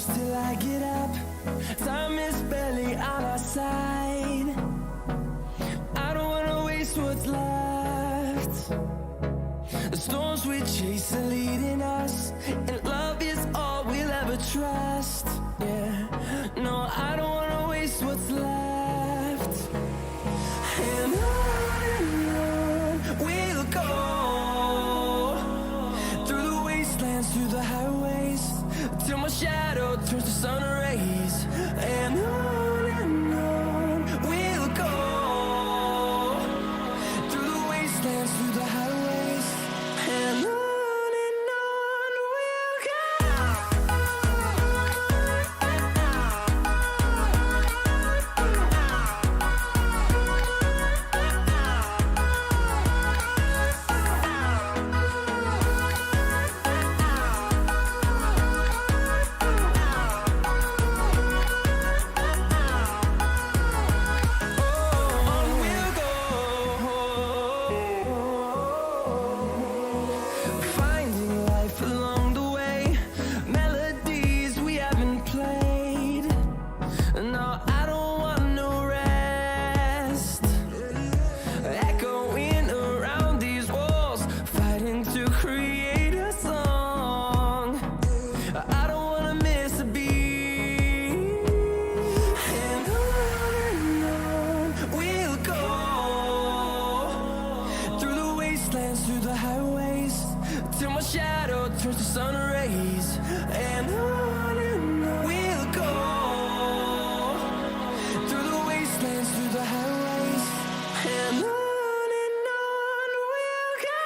close till I get up. Time is barely on our side. I don't wanna waste what's left. The storms we chase are leading us, and love is all we'll ever trust. Yeah, no, I don't wanna waste what's left. And on we'll go, through the wastelands, through the highways, till my shadow turns to sun rays. And on we'll go, through the wastelands, through the highways, and on we'll go. Finding life along the way, melodies we haven't played. No, I don't want no rest. Echoing around these walls, fighting to create a song. I don't wanna miss a beat. And on we'll go, through the wastelands, through the highways, till my shadow turns to sun rays. And on we'll go, through the wastelands, through the highways, and on we'll go.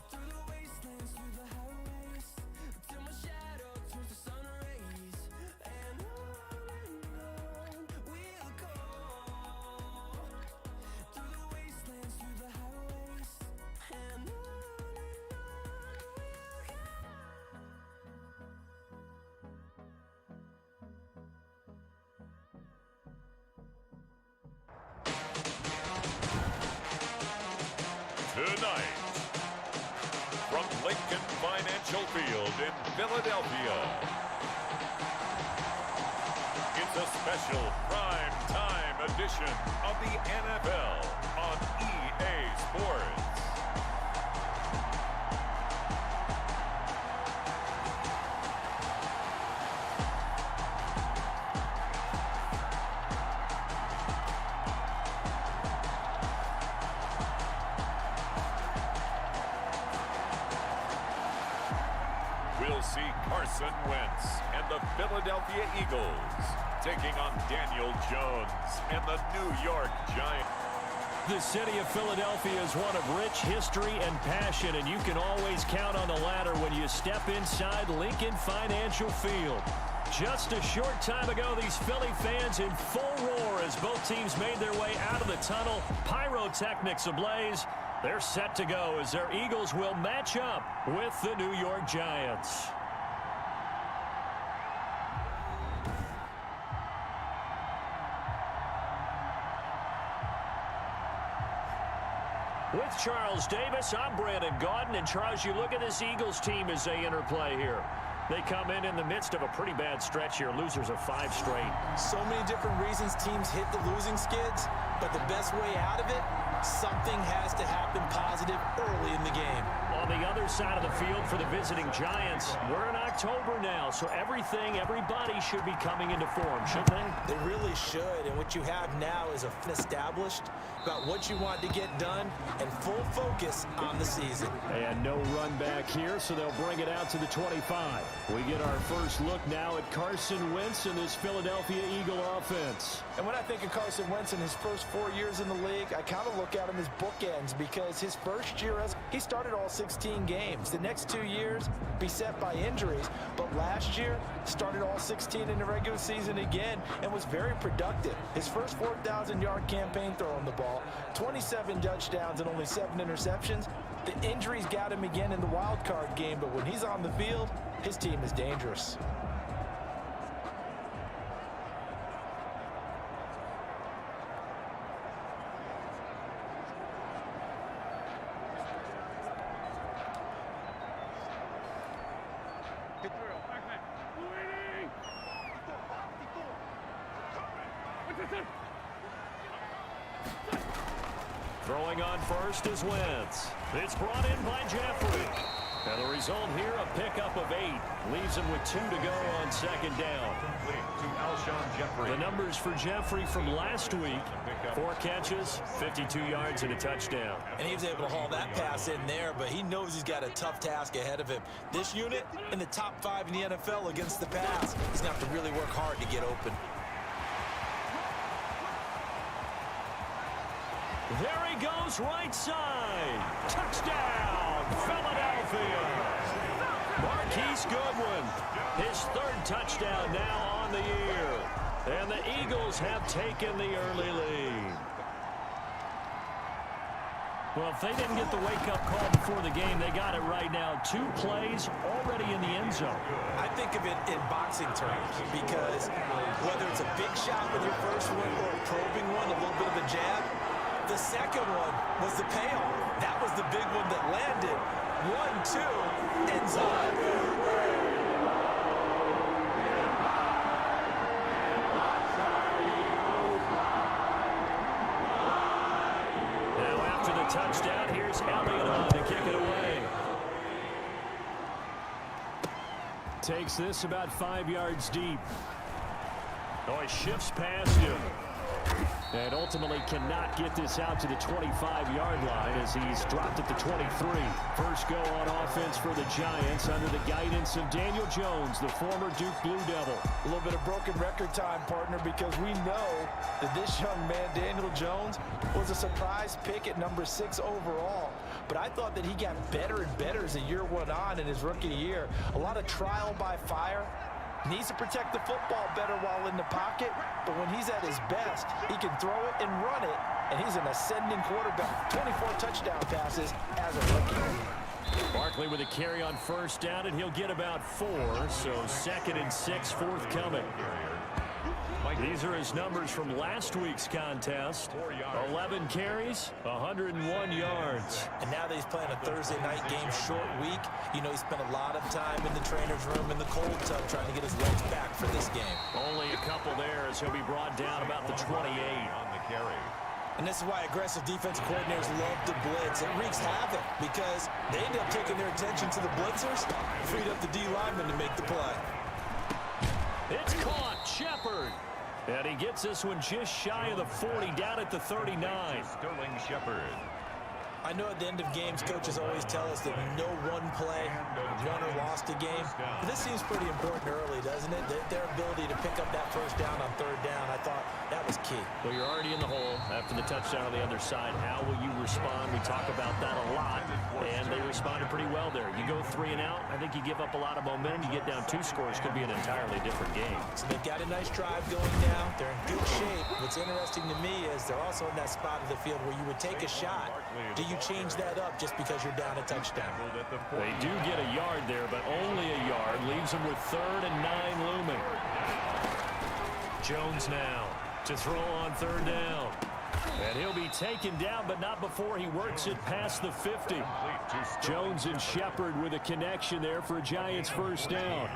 Through the wastelands, through the highways, till my shadow turns to sun rays. And on we'll go, through the wastelands, through the highways, and on we'll go. Tonight, from Lincoln Financial Field in Philadelphia, it's a special prime time edition of the NFL on EA Sports. We'll see Carson Wentz and the Philadelphia Eagles taking on Daniel Jones and the New York Giants. The city of Philadelphia is one of rich history and passion, and you can always count on the latter when you step inside Lincoln Financial Field. Just a short time ago, these Philly fans in full roar as both teams made their way out of the tunnel. Pyrotechnics ablaze. They're set to go as their Eagles will match up with the New York Giants. With Charles Davis, I'm Brandon Gaudin. And Charles, you look at this Eagles team as they interplay here. They come in the midst of a pretty bad stretch here, losers of 5 straight. So many different reasons teams hit the losing skids, but the best way out of it, something has to happen positive early in the game. On the other side of the field for the visiting Giants, we're in October now, so everybody should be coming into form, shouldn't they? They really should, and what you have now is a established about what you want to get done and full focus focus on the season. And no run back here, so they'll bring it out to the 25. We get our first look now at Carson Wentz and this Philadelphia Eagle offense. And when I think of Carson Wentz in his first 4 years in the league, I kind of look at him as bookends because his first year, he started all 16 games. The next 2 years, beset by injuries. But last year, started all 16 in the regular season again and was very productive. His first 4,000-yard campaign throwing the ball, 27 touchdowns and only 7 interceptions. The injuries got him again in the wild card game, but when he's on the field, his team is dangerous. Throwing on first is Wentz. It's brought in by Jeffrey. And the result here, a pickup of 8. Leaves him with 2 to go on second down. The numbers for Jeffrey from last week: 4 catches, 52 yards, and a touchdown. And he was able to haul that pass in there, but he knows he's got a tough task ahead of him. This unit in the top 5 in the NFL against the pass. He's going to have to really work hard to get open. There he goes, right side. Touchdown, Philadelphia. Marquise Goodwin, his 3rd touchdown now on the year. And the Eagles have taken the early lead. Well, if they didn't get the wake-up call before the game, they got it right now. 2 plays already in the end zone. I think of it in boxing terms because whether it's a big shot with your first one or a probing one, a little bit of a jab, the second one was the payoff. That was the big one that landed. 1-2, end zone. Now after the touchdown, here's Elliott on to kick it away. Takes this about 5 yards deep. Oh, he shifts past him. And ultimately cannot get this out to the 25-yard line as he's dropped at the 23. First go on offense for the Giants under the guidance of Daniel Jones, the former Duke Blue Devil. A little bit of broken record time, partner, because we know that this young man, Daniel Jones, was a surprise pick at number 6 overall. But I thought that he got better and better as the year went on in his rookie year. A lot of trial by fire. Needs to protect the football better while in the pocket, but when he's at his best, he can throw it and run it, and he's an ascending quarterback. 24 touchdown passes as a rookie. Barkley with a carry on first down, and he'll get about 4, so 2nd and 6 forthcoming. These are his numbers from last week's contest. 11 carries, 101 yards. And now that he's playing a Thursday night game, short week, you know he spent a lot of time in the trainer's room in the cold tub trying to get his legs back for this game. Only a couple there as he'll be brought down about the 28. On the carry. And this is why aggressive defensive coordinators love to blitz. It wreaks havoc because they end up taking their attention to the blitzers, freed up the D lineman to make the play. It's caught, Shepard. And he gets this one just shy of the 40, down at the 39. Sterling Shepard. I know at the end of games, coaches always tell us that no one play won or lost a game. But this seems pretty important early, doesn't it? Their ability to pick up that first down on 3rd down, I thought that was key. Well, you're already in the hole after the touchdown on the other side. How will you respond? We talk about that a lot, and they responded pretty well there. You go 3 and out, I think you give up a lot of momentum. You get down 2 scores, could be an entirely different game. So they've got a nice drive going down. They're in good shape. What's interesting to me is they're also in that spot of the field where you would take a shot. Do you change that up just because you're down a touchdown? They do get a yard there, but only a yard. Leaves them with 3rd and 9 looming. Jones now to throw on 3rd down. And he'll be taken down, but not before he works it past the 50. Jones and Shepard with a connection there for Giants first down.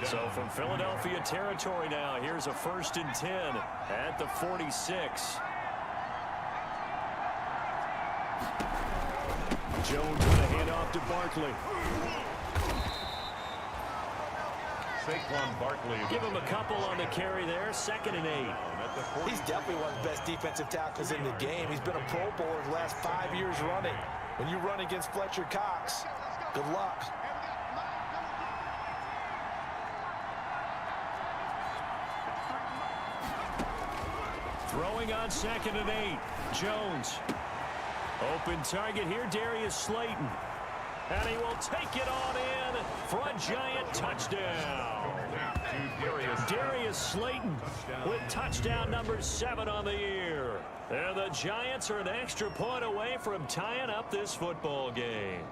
So from Philadelphia territory now, here's a 1st and 10 at the 46. Jones with a handoff to Barkley. Saquon Barkley. Give him a couple on the carry there. 2nd and 8. He's definitely one of the best defensive tackles in the game. He's been a Pro Bowler the last 5 years running. When you run against Fletcher Cox, good luck. Throwing on 2nd and 8. Jones. Open target here, Darius Slayton. And he will take it on in for a giant touchdown. Darius Slayton with touchdown number 7 on the year. And the Giants are an extra point away from tying up this football game.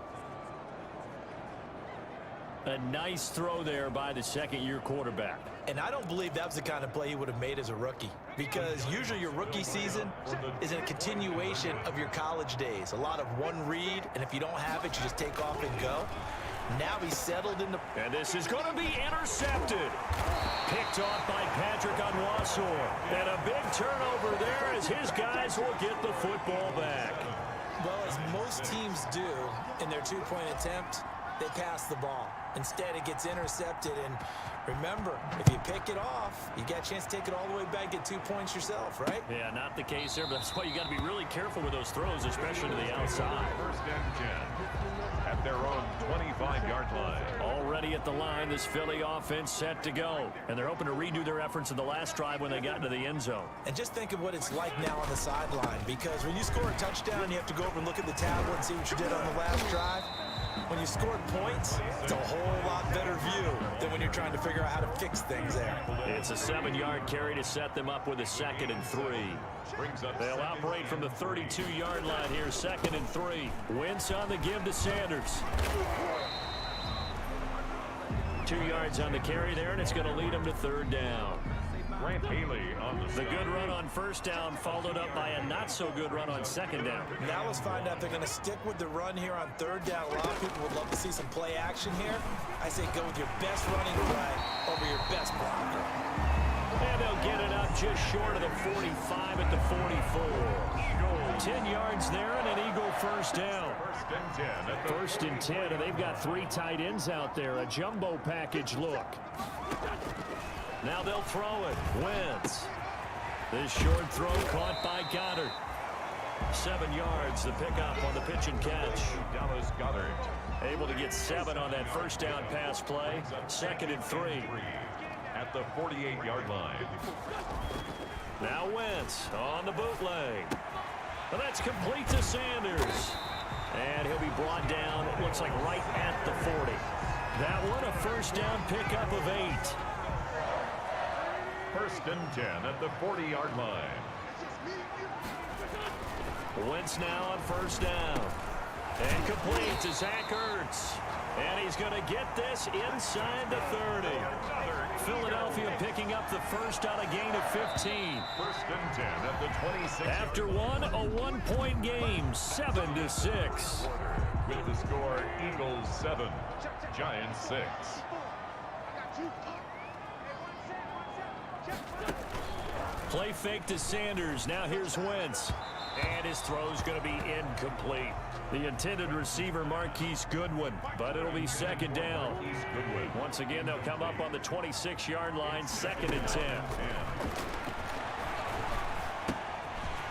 A nice throw there by the 2nd-year quarterback. And I don't believe that was the kind of play he would have made as a rookie, because usually your rookie season is a continuation of your college days. A lot of one read, and if you don't have it, you just take off and go. Now he's settled in the... And this is going to be intercepted. Picked off by Patrick Onwuasor. And a big turnover there as his guys will get the football back. Well, as most teams do in their two-point attempt, they pass the ball. Instead, it gets intercepted. And remember, if you pick it off, you get a chance to take it all the way back, get 2 points yourself, right? Yeah, not the case there, but that's why you got to be really careful with those throws, especially to the outside. 1st and 10 at their own 25-yard line. Already at the line, this Philly offense set to go. And they're hoping to redo their efforts in the last drive when they got into the end zone. And just think of what it's like now on the sideline, because when you score a touchdown, you have to go over and look at the tablet and see what you did on the last drive. When you scored points, it's a whole lot better view than when you're trying to figure out how to fix things there. It's a 7-yard carry to set them up with a 2nd and 3. They'll operate from the 32-yard line here, 2nd and 3. Wentz on the give to Sanders. 2 yards on the carry there, and it's going to lead them to 3rd down. Grant Haley on The good run on 1st down followed up by a not-so-good run on 2nd down. Now let's find out if they're going to stick with the run here on 3rd down. A lot of people would love to see some play action here. I say go with your best running play over your best blocker. And they'll get it up just short of the 45 at the 44. 10 yards there and an Eagle 1st down. 1st and 10, and they've got 3 tight ends out there. A jumbo package look. Now they'll throw it. Wentz. This short throw caught by Goddard. 7 yards, the pickup on the pitch and catch. Dallas Goddard. Able to get 7 on that 1st down pass play. 2nd and 3. At the 48-yard line. Now Wentz on the bootleg. And that's complete to Sanders. And he'll be brought down, it looks like right at the 40. That one a 1st down pickup of 8. 1st and 10 at the 40-yard line. Wentz now on 1st down. And complete to Zach Ertz. And he's going to get this inside the 30. Philadelphia picking up the 1st on a gain of 15. 1st and 10 at the 26. After one, a 1-point game, 7-6. With the score, Eagles 7, Giants 6. Play fake to Sanders. Now here's Wentz. And his throw's going to be incomplete. The intended receiver, Marquise Goodwin. But it'll be 2nd down. Once again, they'll come up on the 26-yard line, 2nd and 10.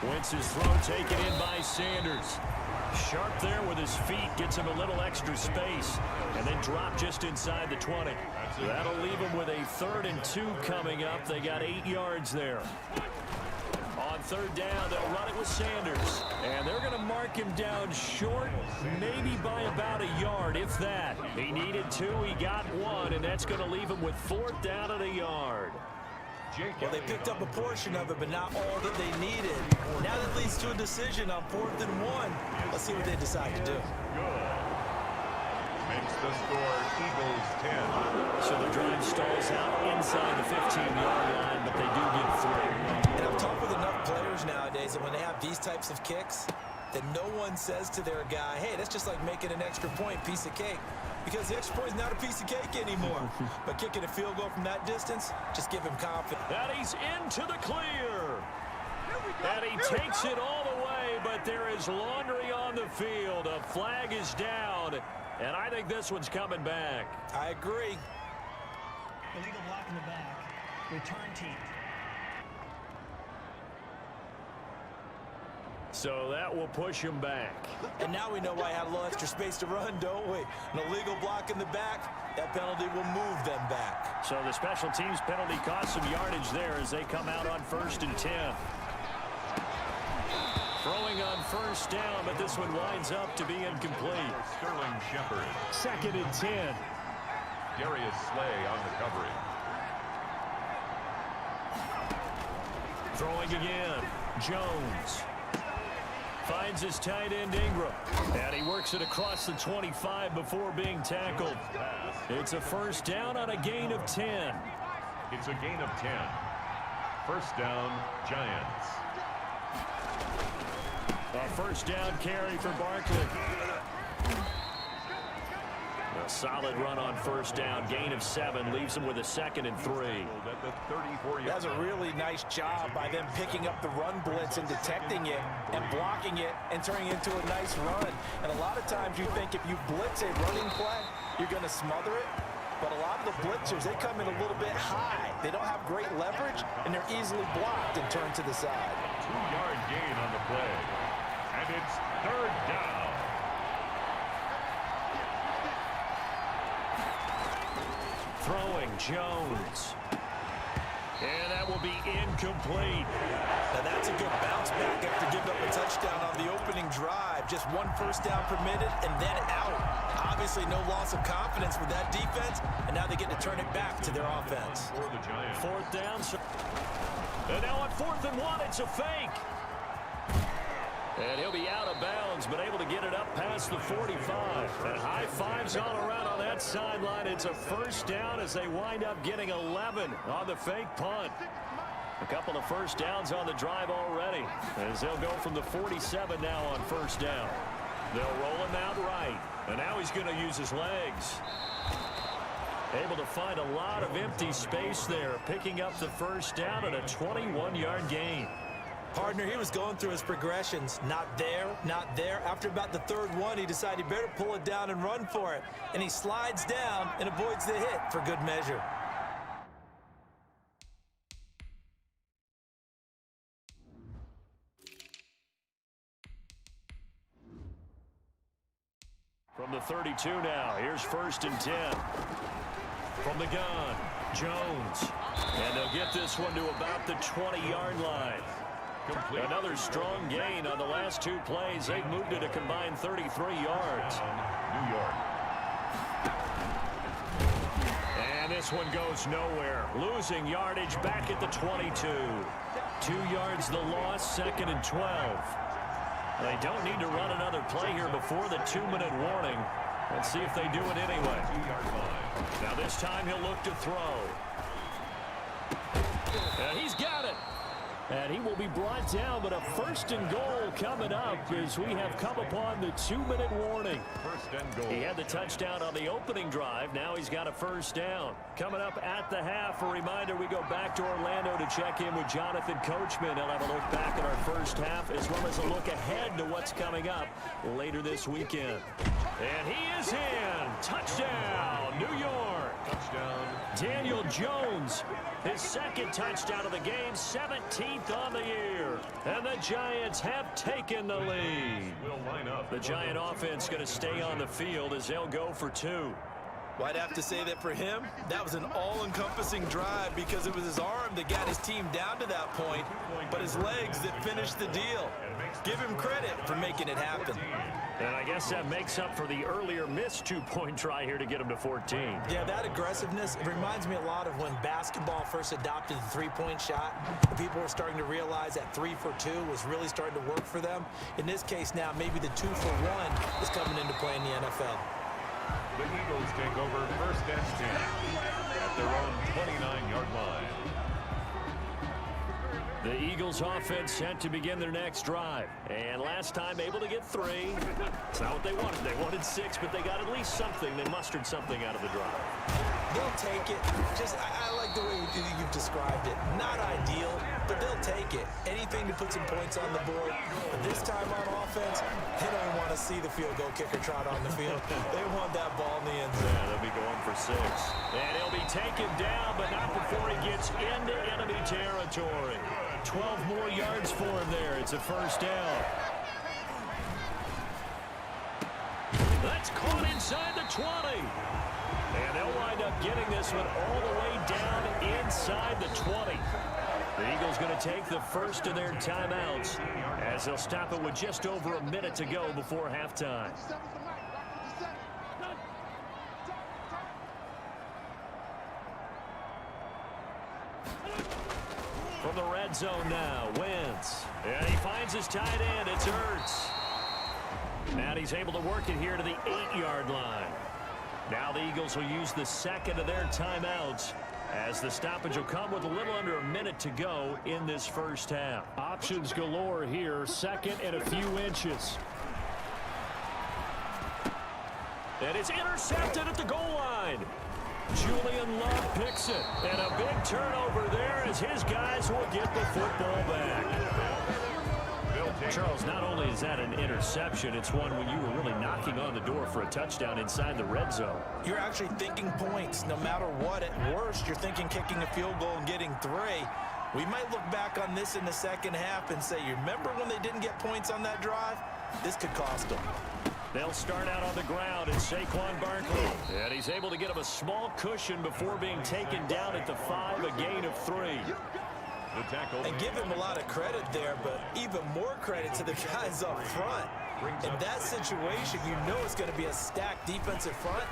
Wentz's throw taken in by Sanders. Sharp there with his feet, gets him a little extra space, and then drop just inside the 20. That'll leave him with a 3rd and 2 coming up. They got 8 yards there. On 3rd down, they'll run it with Sanders. And they're going to mark him down short, maybe by about a yard, if that. He needed 2, he got 1, and that's going to leave him with 4th down at a yard. Well, they picked up a portion of it, but not all that they needed. Now that leads to a decision on 4th and 1. Let's see what they decide to do. Makes the score Eagles 10. So the drive stalls out inside the 15-yard line, but they do get 3. And I've talked with enough players nowadays that when they have these types of kicks, that no one says to their guy, hey, that's just like making an extra point, piece of cake. Because the extra point is not a piece of cake anymore. But kicking a field goal from that distance, just give him confidence. And he's into the clear. And he takes it all the way, but there is laundry on the field. A flag is down, and I think this one's coming back. I agree. Illegal block in the back. Return team. So that will push him back. And now we know why I had a little extra space to run, don't we? An illegal block in the back, that penalty will move them back. So the special teams penalty cost some yardage there as they come out on 1st and 10. Throwing on 1st down, but this one winds up to be incomplete. Sterling Shepard. 2nd and 10. Darius Slay on the coverage. Throwing again. Jones. Finds his tight end Ingram. And he works it across the 25 before being tackled. It's a 1st down on a gain of 10. It's a gain of 10. 1st down, Giants. A 1st down carry for Barkley. A solid run on 1st down. Gain of 7 leaves him with a 2nd and 3. That's a really nice job by them picking up the run blitz and detecting it and blocking it and turning it into a nice run. And a lot of times you think if you blitz a running play, you're going to smother it. But a lot of the blitzers, they come in a little bit high. They don't have great leverage, and they're easily blocked and turned to the side. 2-yard gain on the play. And it's 3rd down. Throwing Jones. And that will be incomplete. Now that's a good bounce back after giving up a touchdown on the opening drive. Just 1 1st down permitted and then out. Obviously no loss of confidence with that defense, and now they get to turn it back to their offense. 4th down. And now on 4th and 1, it's a fake. And he'll be out of bounds, but able to get it up past the 45. And high fives all around on that sideline. It's a 1st down as they wind up getting 11 on the fake punt. A couple of 1st downs on the drive already, as they'll go from the 47 now on 1st down. They'll roll him out right, and now he's going to use his legs. Able to find a lot of empty space there, picking up the 1st down and a 21-yard gain. Partner, he was going through his progressions. Not there, not there. After about the 3rd one, he decided he better pull it down and run for it. And he slides down and avoids the hit for good measure. From the 32 now, here's 1st and 10. From the gun, Jones. And they'll get this one to about the 20-yard line. Another strong gain on the last 2 plays. They've moved it a combined 33 yards. New York. And this one goes nowhere. Losing yardage back at the 22. 2 yards the loss, 2nd and 12. They don't need to run another play here before the 2-minute warning. Let's see if they do it anyway. Now this time he'll look to throw. And he's got it. And he will be brought down, but a 1st and goal coming up as we have come upon the 2-minute warning. 1st and goal. He had the touchdown on the opening drive. Now he's got a 1st down. Coming up at the half, a reminder, we go back to Orlando to check in with Jonathan Coachman. He'll have a look back at our 1st half as well as a look ahead to what's coming up later this weekend. And he is in. Touchdown, New York. Touchdown. Daniel Jones, his 2nd touchdown of the game, 17th on the year. And the Giants have taken the lead. The Giant offense going to stay on the field as they'll go for 2. Well, I'd have to say that for him, that was an all-encompassing drive because it was his arm that got his team down to that point, but his legs that finished the deal. Give him credit for making it happen. And I guess that makes up for the earlier missed 2-point try here to get him to 14. Yeah, that aggressiveness, it reminds me a lot of when basketball first adopted the 3-point shot. People were starting to realize that 3 for 2 was really starting to work for them. In this case now, maybe the 2 for 1 is coming into play in the NFL. The Eagles take over 1st and 10 at their own 29-yard line. The Eagles offense set to begin their next drive. And last time able to get 3. It's not what they wanted. They wanted 6, but they got at least something. They mustered something out of the drive. they'll take it. I like the way you've described it. Not ideal, but they'll take it. Anything to put some points on the board. But this time on offense, they don't want to see the field goal kicker trot on the field. They want that ball in the end zone. Yeah, they'll be going for 6. And he'll be taken down, but not before he gets into enemy territory. 12 more yards for him there. It's a first down. That's caught inside the 20. And they'll wind up getting this one all the way down inside the 20. The Eagles going to take the first of their timeouts as they'll stop it with just over a minute to go before halftime. From the red zone now, Wentz. And he finds his tight end. It's Ertz. And he's able to work it here to the 8-yard line. Now the Eagles will use the second of their timeouts as the stoppage will come with a little under a minute to go in this first half. Options galore here, second and a few inches. And it's intercepted at the goal line. Julian Love picks it. And a big turnover there as his guys will get the football back. Charles, not only is that an interception, it's one when you were really knocking on the door for a touchdown inside the red zone. You're actually thinking points. No matter what, at worst, you're thinking kicking a field goal and getting 3. We might look back on this in the second half and say, you remember when they didn't get points on that drive? This could cost them. They'll start out on the ground, and Saquon Barkley. And he's able to get him a small cushion before being taken down at the 5, a gain of 3. And give him a lot of credit there, but even more credit to the guys up front. In that situation, you know it's going to be a stacked defensive front.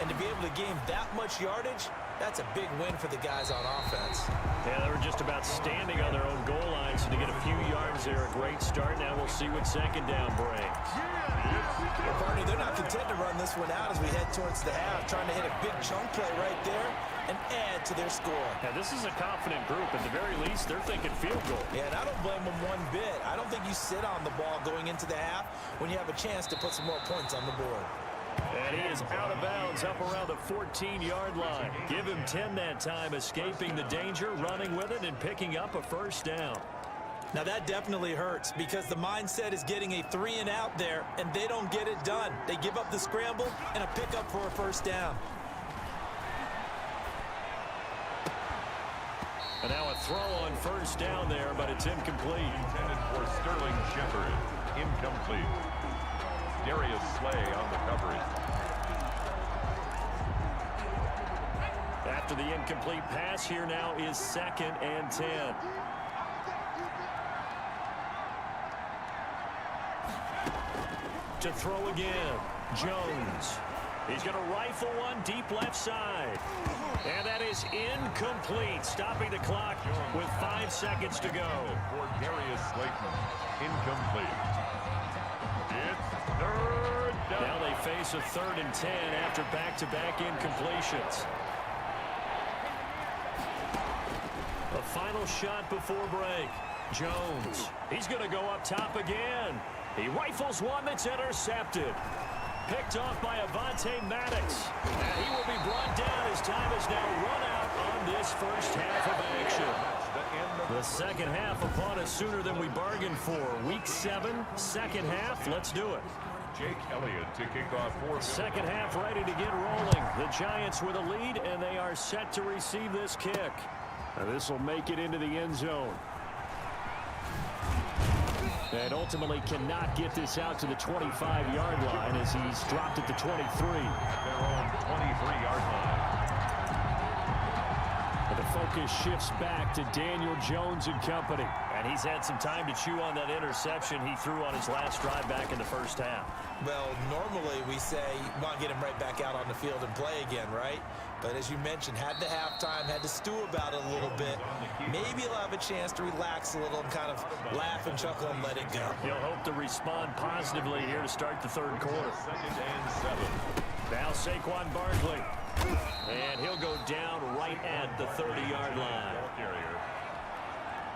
And to be able to gain that much yardage, that's a big win for the guys on offense. Yeah, they were just about standing on their own goal line, so to get a few yards there, a great start. Now we'll see what second down brings. Well, Barney, they're not content to run this one out as we head towards the half, trying to hit a big chunk play right there and add to their score. Yeah, this is a confident group. At the very least, they're thinking field goal. Yeah, and I don't blame them one bit. I don't think you sit on the ball going into the half when you have a chance to put some more points on the board. And he is out of bounds up around the 14-yard line. Give him 10 that time, escaping the danger, running with it, and picking up a first down. Now that definitely hurts because the mindset is getting a 3-and-out there, and they don't get it done. They give up the scramble and a pickup for a first down. And now a throw on first down there, but it's incomplete. Intended for Sterling Shepard. Incomplete. Darius Slay on the coverage. After the incomplete pass, here now is 2nd and 10. To throw again, Jones. He's going to rifle one deep left side. And that is incomplete, stopping the clock with 5 seconds to go. For Darius Slayton. Incomplete. It's 3rd down. Now they face a 3rd and 10 after back-to-back incompletions. A final shot before break. Jones. He's going to go up top again. He rifles one that's intercepted. Picked off by Avonte Maddox. And he will be brought down as time is now run out on this first half of action. The second half upon us sooner than we bargained for. Week 7, second half. Let's do it. Jake Elliott to kick off for Second half ready to get rolling. The Giants with a lead, and they are set to receive this kick. Now this will make it into the end zone. And ultimately cannot get this out to the 25-yard line as he's dropped at the 23. their own 23-yard line. And the focus shifts back to Daniel Jones and company. And he's had some time to chew on that interception he threw on his last drive back in the first half. Well, normally we say you want to get him right back out on the field and play again, right? But as you mentioned, had the halftime, had to stew about it a little bit. Maybe he'll have a chance to relax a little and kind of laugh and chuckle and let it go. He'll hope to respond positively here to start the third quarter. 2nd and 7. Now Saquon Barkley. And he'll go down right at the 30-yard line.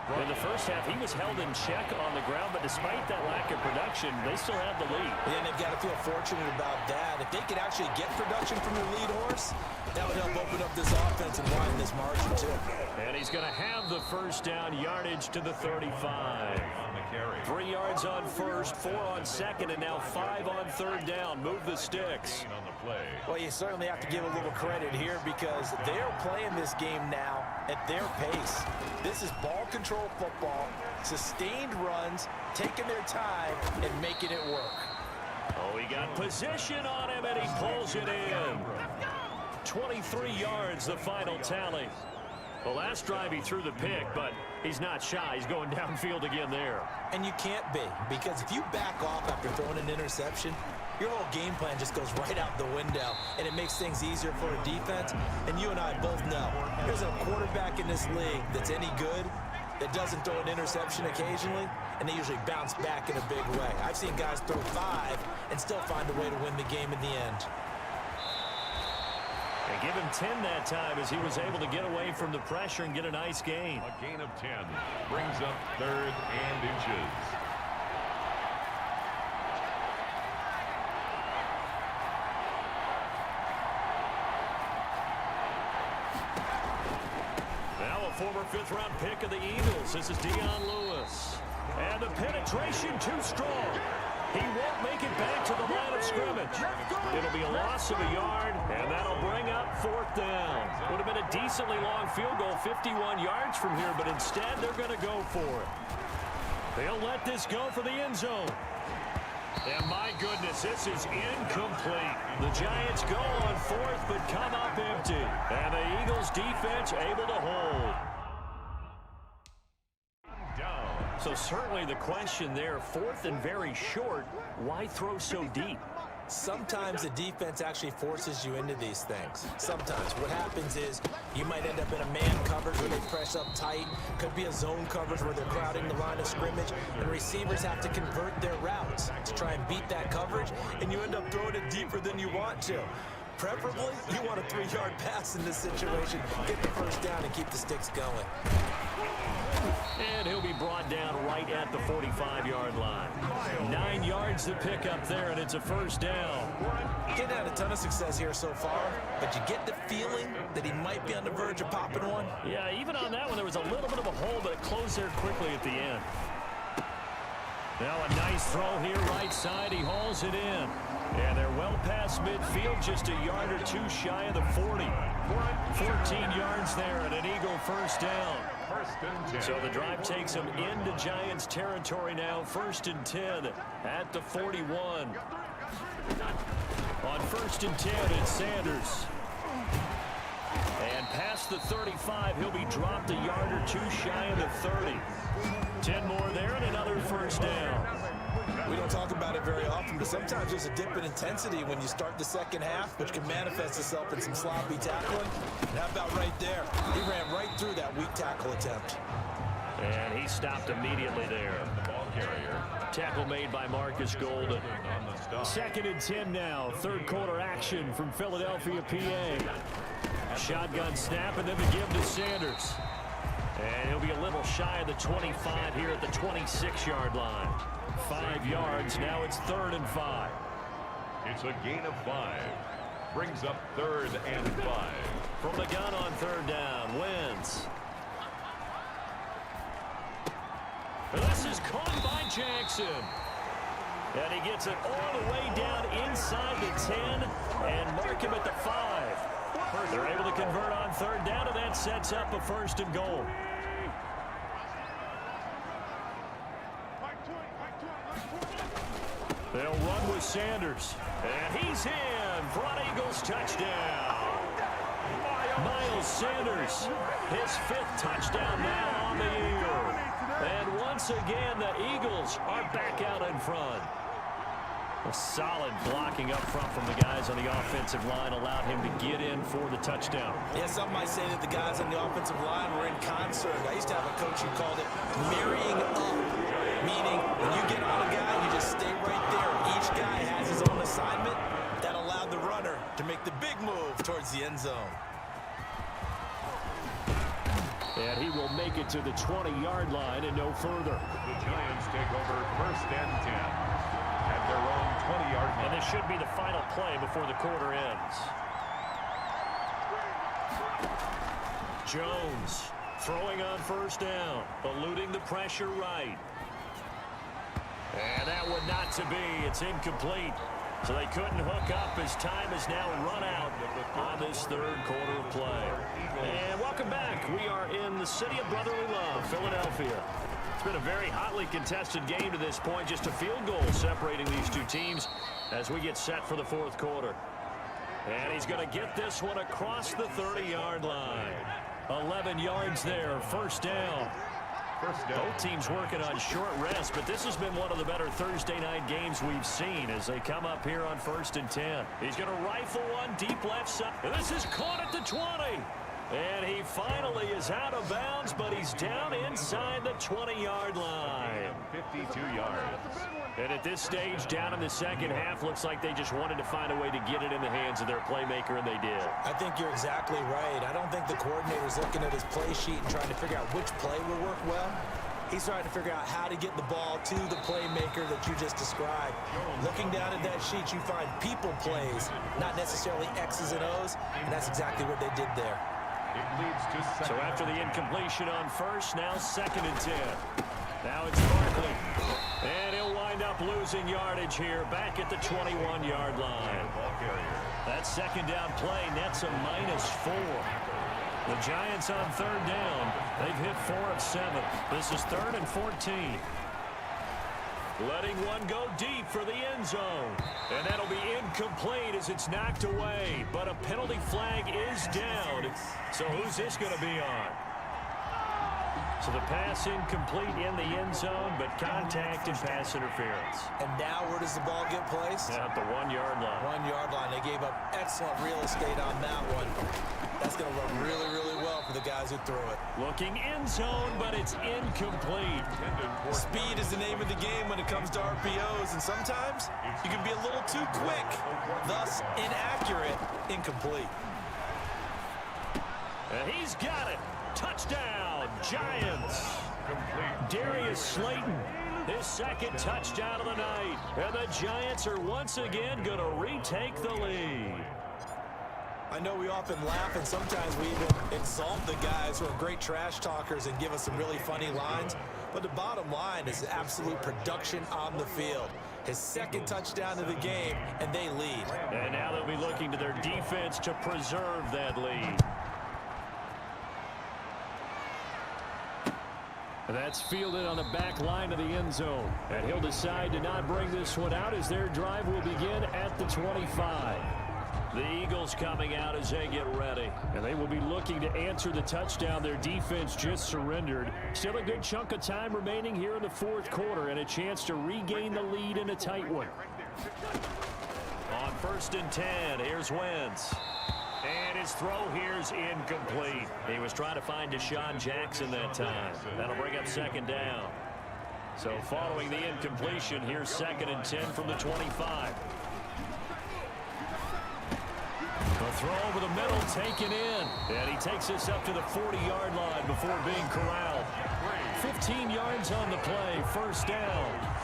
In the first half, he was held in check on the ground, but despite that lack of production, they still have the lead. And they've got to feel fortunate about that. If they could actually get production from their lead horse, that would help open up this offense and widen this margin, too. And he's going to have the first down, yardage to the 35. 3 yards on first, 4 on second, and now 5 on third down. Move the sticks. Well, you certainly have to give a little credit here because they're playing this game now at their pace. This is ball control football, sustained runs, taking their time, and making it work. Oh, he got position on him, and he pulls it in. 23 yards, the final tally. The last drive he threw the pick, but he's not shy. He's going downfield again there. And you can't be, because if you back off after throwing an interception, your whole game plan just goes right out the window, and it makes things easier for a defense. And you and I both know there's a quarterback in this league that's any good that doesn't throw an interception occasionally, and they usually bounce back in a big way. I've seen guys throw 5 and still find a way to win the game in the end. And give him 10 that time as he was able to get away from the pressure and get a nice gain. A gain of 10 brings up 3rd and inches. Now a former 5th-round pick of the Eagles. This is Dion Lewis. And the penetration too strong. He won't make it back to the line of scrimmage. It'll be a loss of a yard, and that'll bring up 4th down. Would have been a decently long field goal, 51 yards from here, but instead they're going to go for it. They'll let this go for the end zone. And my goodness, this is incomplete. The Giants go on 4th, but come up empty. And the Eagles defense able to hold. So certainly the question there, 4th and very short, why throw so deep? Sometimes the defense actually forces you into these things. Sometimes what happens is you might end up in a man coverage where they press up tight. Could be a zone coverage where they're crowding the line of scrimmage, and receivers have to convert their routes to try and beat that coverage, and you end up throwing it deeper than you want to. Preferably, you want a 3-yard pass in this situation. Get the first down and keep the sticks going. And he'll be brought down right at the 45-yard line. 9 yards to pick up there, and it's a first down. Didn't have a ton of success here so far, but you get the feeling that he might be on the verge of popping one. Yeah, even on that one, there was a little bit of a hole, but it closed there quickly at the end. Now a nice throw here right side. He hauls it in. And they're well past midfield, just a yard or two shy of the 40. 14 yards there and an Eagle first down. So the drive takes them into Giants territory now. 1st and 10 at the 41. On 1st and 10, it's Sanders. And past the 35, he'll be dropped a yard or two shy of the 30. 10 more there and another first down. We don't talk about it very often, but sometimes there's a dip in intensity when you start the second half, which can manifest itself in some sloppy tackling. And how about right there? He ran right through that weak tackle attempt. And he stopped immediately there. The ball carrier. Tackle made by Marcus Golden. 2nd and 10 now. 3rd quarter action from Philadelphia, PA. Shotgun snap and then the give to Sanders. And he'll be a little shy of the 25 here at the 26-yard line. 5 yards. Now it's 3rd and 5. It's a gain of 5. Brings up 3rd and 5. From the gun on 3rd down. Wins. This is caught by Jackson. And he gets it all the way down inside the 10 and mark him at the 5. They're able to convert on 3rd down, and that sets up a 1st and goal. They'll run with Sanders. And he's in for an Eagles touchdown. Miles Sanders, his 5th touchdown now on the year. And once again, the Eagles are back out in front. A solid blocking up front from the guys on the offensive line allowed him to get in for the touchdown. Yeah, some might say that the guys on the offensive line were in concert. I used to have a coach who called it marrying up, meaning when you get on a guy, you just stay right there. Each guy has his own assignment. That allowed the runner to make the big move towards the end zone. And he will make it to the 20-yard line and no further. The Giants take over 1st and 10 at their own 20-yard line. And this should be the final play before the quarter ends. Jones throwing on 1st down, eluding the pressure right. And that one not to be. It's incomplete. So they couldn't hook up as time is now run out on this 3rd quarter of play. And welcome back. We are in the city of brotherly love, Philadelphia. It's been a very hotly contested game to this point. Just a field goal separating these two teams as we get set for the 4th quarter. And he's going to get this one across the 30-yard line. 11 yards there, 1st down. Both teams working on short rest, but this has been one of the better Thursday night games we've seen as they come up here on 1st and 10. He's going to rifle one deep left side. And this is caught at the 20. And he finally is out of bounds, but he's down inside the 20-yard line. 52 yards. And at this stage, down in the second half, looks like they just wanted to find a way to get it in the hands of their playmaker, and they did. I think you're exactly right. I don't think the coordinator's looking at his play sheet and trying to figure out which play will work well. He's trying to figure out how to get the ball to the playmaker that you just described. Looking down at that sheet, you find people plays, not necessarily X's and O's, and that's exactly what they did there. It leads to So after the incompletion on 1st, now 2nd and 10. Now it's Barkley. And he'll wind up losing yardage here back at the 21-yard line. That 2nd down play nets a -4. The Giants on 3rd down. They've hit 4 of 7. This is 3rd and 14. Letting one go deep for the end zone. And that'll be incomplete as it's knocked away. But a penalty flag is down. So who's this going to be on? So the pass incomplete in the end zone, but contact and pass interference. And now where does the ball get placed? At the 1-yard line. 1-yard line. They gave up excellent real estate on that one. That's going to look really, really well for the guys who threw it. Looking end zone, but it's incomplete. Speed is the name of the game when it comes to RPOs, and sometimes you can be a little too quick, thus inaccurate, incomplete. And he's got it. Touchdown, Giants. Darius Slayton, his 2nd touchdown of the night. And the Giants are once again going to retake the lead. I know we often laugh, and sometimes we even insult the guys who are great trash talkers and give us some really funny lines. But the bottom line is absolute production on the field. His 2nd touchdown of the game, and they lead. And now they'll be looking to their defense to preserve that lead. That's fielded on the back line of the end zone. And he'll decide to not bring this one out as their drive will begin at the 25. The Eagles coming out as they get ready. And they will be looking to answer the touchdown their defense just surrendered. Still a good chunk of time remaining here in the 4th quarter and a chance to regain the lead in a tight one. On 1st and 10, here's Wentz. And his throw here's incomplete. He was trying to find Deshaun Jackson that time. That'll bring up 2nd down. So following the incompletion, here's 2nd and 10 from the 25. A throw over the middle taken in. And he takes this up to the 40-yard line before being corralled. 15 yards on the play, 1st down.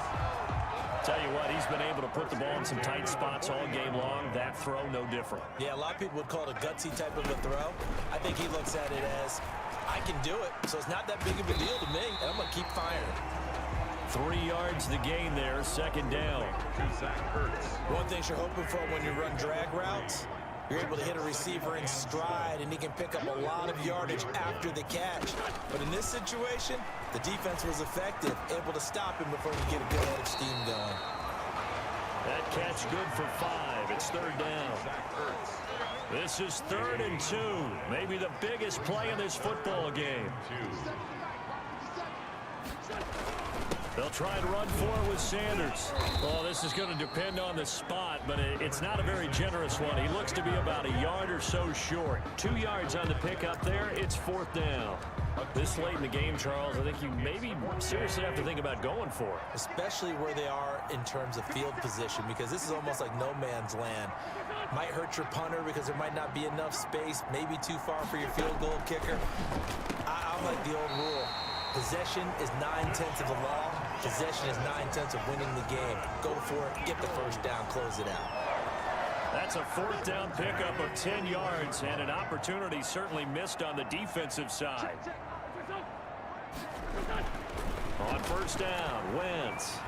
Tell you what, he's been able to put the ball in some tight spots all game long. That throw, no different. Yeah, a lot of people would call it a gutsy type of a throw. I think he looks at it as, I can do it, so it's not that big of a deal to me, and I'm going to keep firing. 3 yards to gain there, 2nd down. One thing you're hoping for when you run drag routes, you're able to hit a receiver in stride, and he can pick up a lot of yardage after the catch. But in this situation, the defense was effective, able to stop him before he get a good head of steam going. That catch good for 5. It's 3rd down. This is 3rd and 2. Maybe the biggest play in this football game. They'll try and run for it with Sanders. Oh, this is going to depend on the spot, but it's not a very generous one. He looks to be about a yard or so short. 2 yards on the pickup there. It's 4th down. This late in the game, Charles, I think you maybe seriously have to think about going for it. Especially where they are in terms of field position, because this is almost like no man's land. Might hurt your punter because there might not be enough space, maybe too far for your field goal kicker. I'm like the old rule. Possession is 9/10 of the law. Possession is 9/10 of winning the game. Go for it. Get the first down. Close it out. That's a fourth down pickup of 10 yards, and an opportunity certainly missed on the defensive side. On first down, Wentz.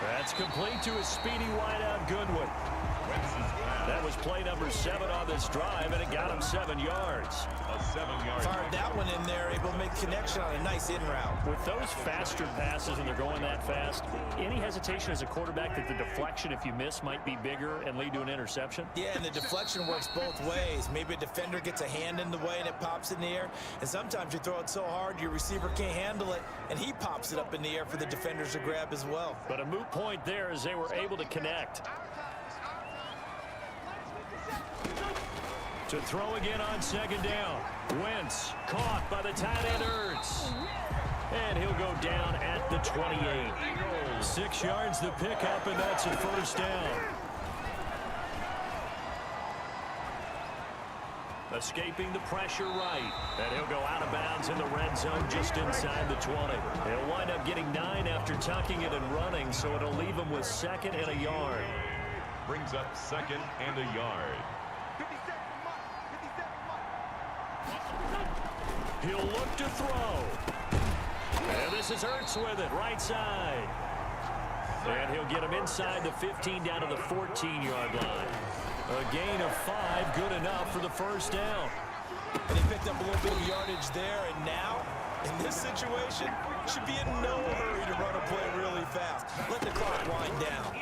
That's complete to his speedy wideout, Goodwin. That was play number 7 on this drive, and it got him 7 yards. A 7-yard. Fired that one in there, able to make connection on a nice in route. With those faster passes and they're going that fast, any hesitation as a quarterback that the deflection, if you miss, might be bigger and lead to an interception? Yeah, and the deflection works both ways. Maybe a defender gets a hand in the way and it pops in the air. And sometimes you throw it so hard your receiver can't handle it, and he pops it up in the air for the defenders to grab as well. But a moot point there as they were able to connect. To throw again on second down. Wentz caught by the tight end Ertz. And he'll go down at the 28. 6 yards the pickup, and that's a first down. Escaping the pressure right. And he'll go out of bounds in the red zone just inside the 20. He'll wind up getting 9 after tucking it and running, so it'll leave him with 2nd and a yard. Brings up 2nd and a yard. He'll look to throw. And this is Ertz with it, right side. And he'll get him inside the 15 down to the 14-yard line. A gain of 5, good enough for the first down. And he picked up a little bit of yardage there, and now, in this situation, should be in no hurry to run a play really fast. Let the clock wind down.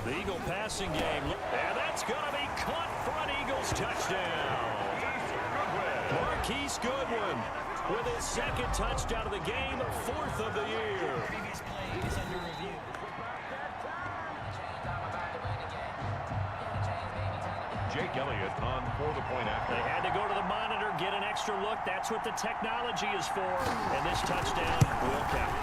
The Eagle passing game. And that's going to be caught for an Eagles touchdown. Marquise Goodwin with his 2nd touchdown of the game, 4th of the year. Previous play is under review. Jake Elliott on for the point after. They had to go to the monitor, get an extra look. That's what the technology is for. And this touchdown will count.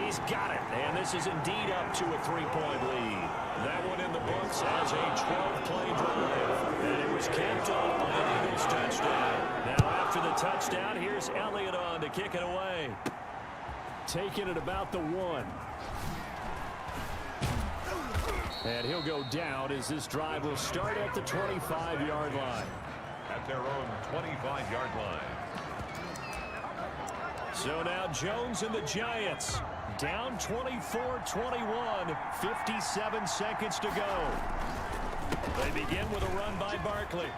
He's got it. And this is indeed up to a 3-point lead. That one in the books as a 12-play drive. And it was capped off by an Eagles touchdown. Now after the touchdown, here's Elliott on to kick it away. Taking it about the 1. And he'll go down as this drive will start at the 25-yard line. At their own 25-yard line. So now Jones and the Giants down 24-21, 57 seconds to go. They begin with a run by Barkley.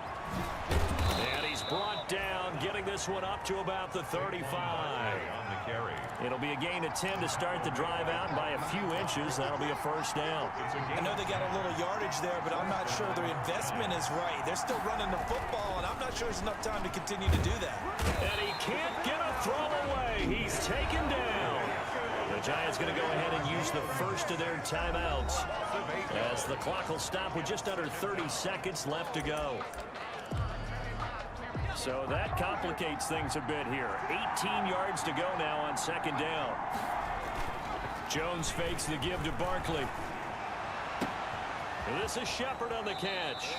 And he's brought down, getting this one up to about the 35. On the carry. It'll be a gain of 10 to start the drive out, and by a few inches, that'll be a first down. I know they got a little yardage there, but I'm not sure their investment is right. They're still running the football, and I'm not sure there's enough time to continue to do that. And he can't get a throw away. He's taken down. The Giants going to go ahead and use the first of their timeouts as the clock will stop with just under 30 seconds left to go. So that complicates things a bit here. 18 yards to go now on second down. Jones fakes the give to Barkley. And this is Shepard on the catch.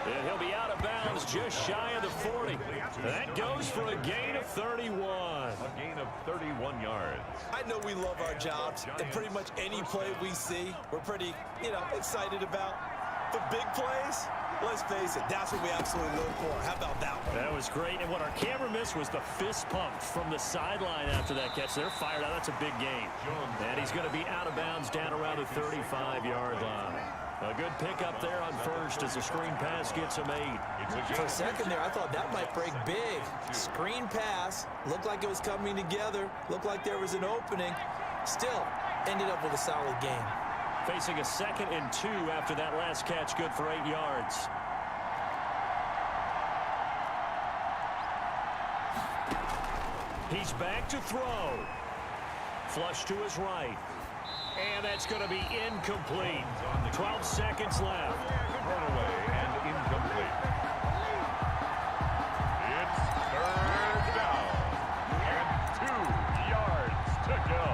And he'll be out of bounds just shy of the 40. That goes for a gain of 31. A gain of 31 yards. I know we love our jobs, and pretty much any play we see, we're pretty, excited about. The big plays, let's face it, that's what we absolutely live for. How about that one? That was great. And what our camera missed was the fist pump from the sideline after that catch. They're fired out. That's a big gain. And he's going to be out of bounds down around the 35-yard line. A good pickup there on first as the screen pass gets him 8. For a second there, I thought that might break big. Screen pass, looked like it was coming together, looked like there was an opening. Still, ended up with a solid game. Facing a 2nd and 2 after that last catch, good for 8 yards. He's back to throw. Flush to his right. And that's going to be incomplete. 12 seconds left. Thrown away and incomplete. It's 3rd down. And 2 yards to go.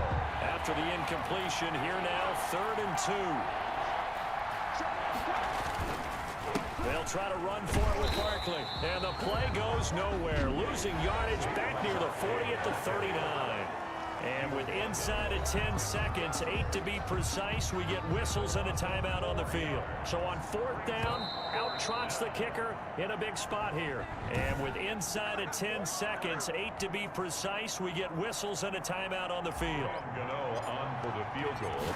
After the incompletion, here now, 3rd and 2. They'll try to run for it with Barkley. And the play goes nowhere. Losing yardage back near the 40 at the 39. And with inside of 10 seconds, 8 to be precise, we get whistles and a timeout on the field. So on 4th down, out trots the kicker in a big spot here. And with inside of 10 seconds, 8 to be precise, we get whistles and a timeout on the field. Gano on for the field goal.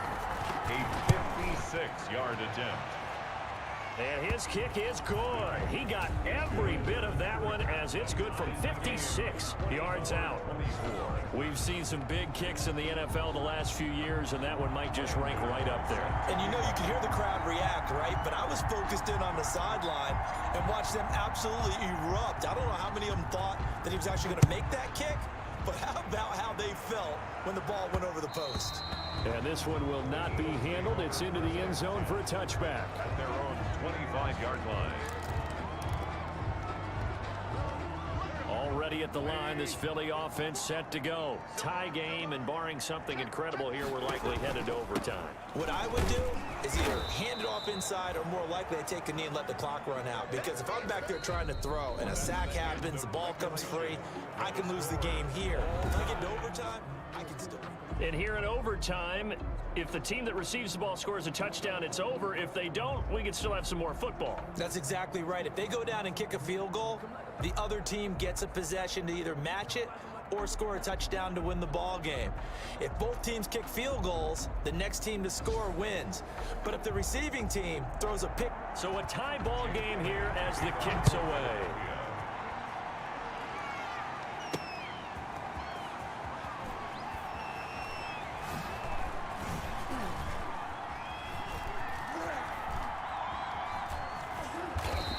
A 56-yard attempt. And his kick is good. He got every bit of that one as it's good from 56 yards out. We've seen some big kicks in the NFL the last few years, and that one might just rank right up there. And you know, you can hear the crowd react, right? But I was focused in on the sideline and watched them absolutely erupt. I don't know how many of them thought that he was actually going to make that kick, but how about how they felt when the ball went over the post? And this one will not be handled. It's into the end zone for a touchback. At their own 25-yard line. Already at the line, this Philly offense set to go. Tie game, and barring something incredible here, we're likely headed to overtime. What I would do is either hand it off inside or more likely I take a knee and let the clock run out. Because if I'm back there trying to throw and a sack happens, the ball comes free, I can lose the game here. If I get to overtime, I can still. And here in overtime, if the team that receives the ball scores a touchdown, it's over. If they don't, we can still have some more football. That's exactly right. If they go down and kick a field goal, the other team gets a possession to either match it or score a touchdown to win the ball game. If both teams kick field goals, the next team to score wins. But if the receiving team throws a pick... So a tie ball game here as the kick's away.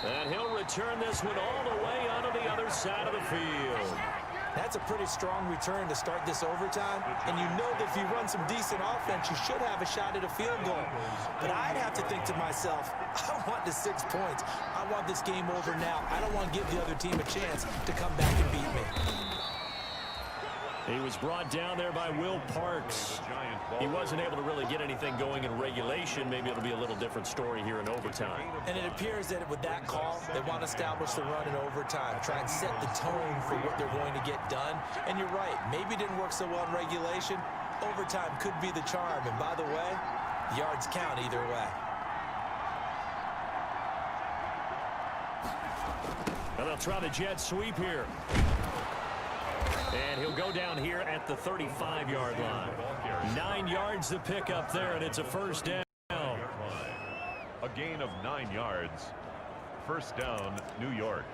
And he'll return this one all the way onto the other side of the field. That's a pretty strong return to start this overtime. And you know that if you run some decent offense, you should have a shot at a field goal. But I'd have to think to myself, I want the 6 points. I want this game over now. I don't want to give the other team a chance to come back and beat me. He was brought down there by Will Parks. He wasn't able to really get anything going in regulation. Maybe it'll be a little different story here in overtime. And it appears that with that call, they want to establish the run in overtime, try and set the tone for what they're going to get done. And you're right, maybe it didn't work so well in regulation. Overtime could be the charm. And by the way, yards count either way. And they'll try the jet sweep here. And he'll go down here at the 35-yard line. 9 yards to pick up there, and it's a first down. A gain of 9 yards. First down, New York.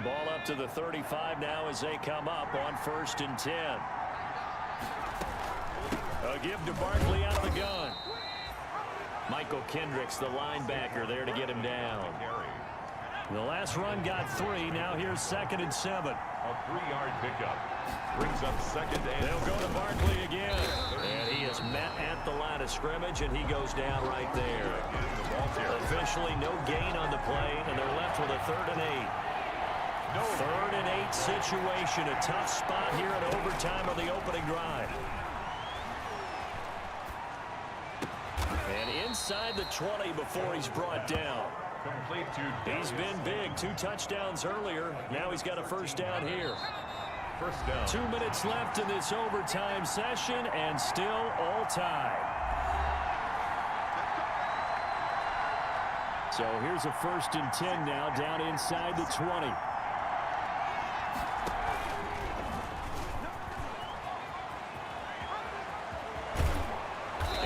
Ball up to the 35 now as they come up on 1st and 10. A give to Barkley out of the gun. Michael Kendricks, the linebacker, there to get him down. The last run got 3. Now here's 2nd and 7. A 3-yard pickup. Brings up 2nd and... They'll go to Barkley again. And he is met at the line of scrimmage, and he goes down right there. Officially no gain on the play, and they're left with a 3rd and 8. 3rd and 8 situation. A tough spot here in overtime on the opening drive. And inside the 20 before he's brought down. Complete to... He's been big. 2 touchdowns earlier. Now he's got a first down here. First down. 2 minutes left in this overtime session, and still all tied. So here's a 1st and 10 now down inside the 20.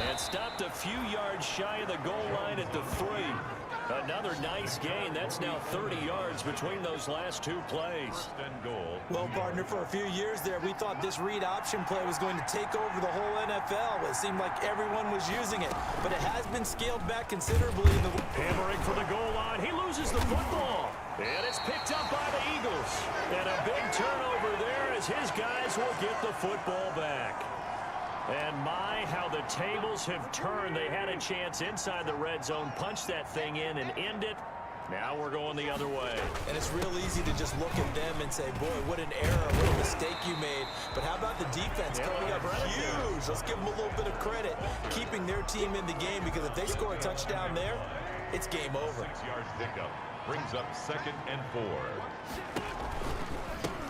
And stopped a few yards shy of the goal line at the 3. Another nice gain. That's now 30 yards between those last 2 plays. First and goal. Well, partner, for a few years there, we thought this read option play was going to take over the whole NFL. It seemed like everyone was using it, but it has been scaled back considerably. Hammering for the goal line. He loses the football. And it's picked up by the Eagles. And a big turnover there as his guys will get the football back. And my, how the tables have turned. They had a chance inside the red zone, punch that thing in and end it. Now we're going the other way. And it's real easy to just look at them and say, boy, what an error, what a mistake you made. But how about the defense coming up huge? Let's give them a little bit of credit, keeping their team in the game, because if they score a touchdown there, it's game over. 6 yards pickup brings up 2nd and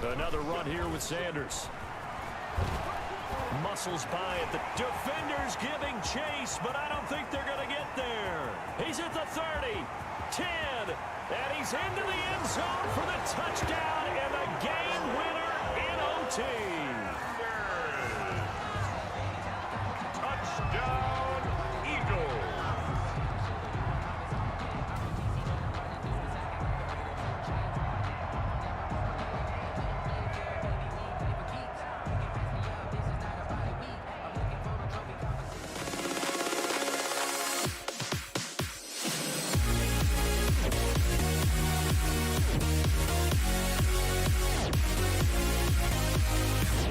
4. Another run here with Sanders. Muscles by it. The defenders giving chase, but I don't think they're going to get there. He's at the 30, 10, and he's into the end zone for the touchdown and the game winner in OT.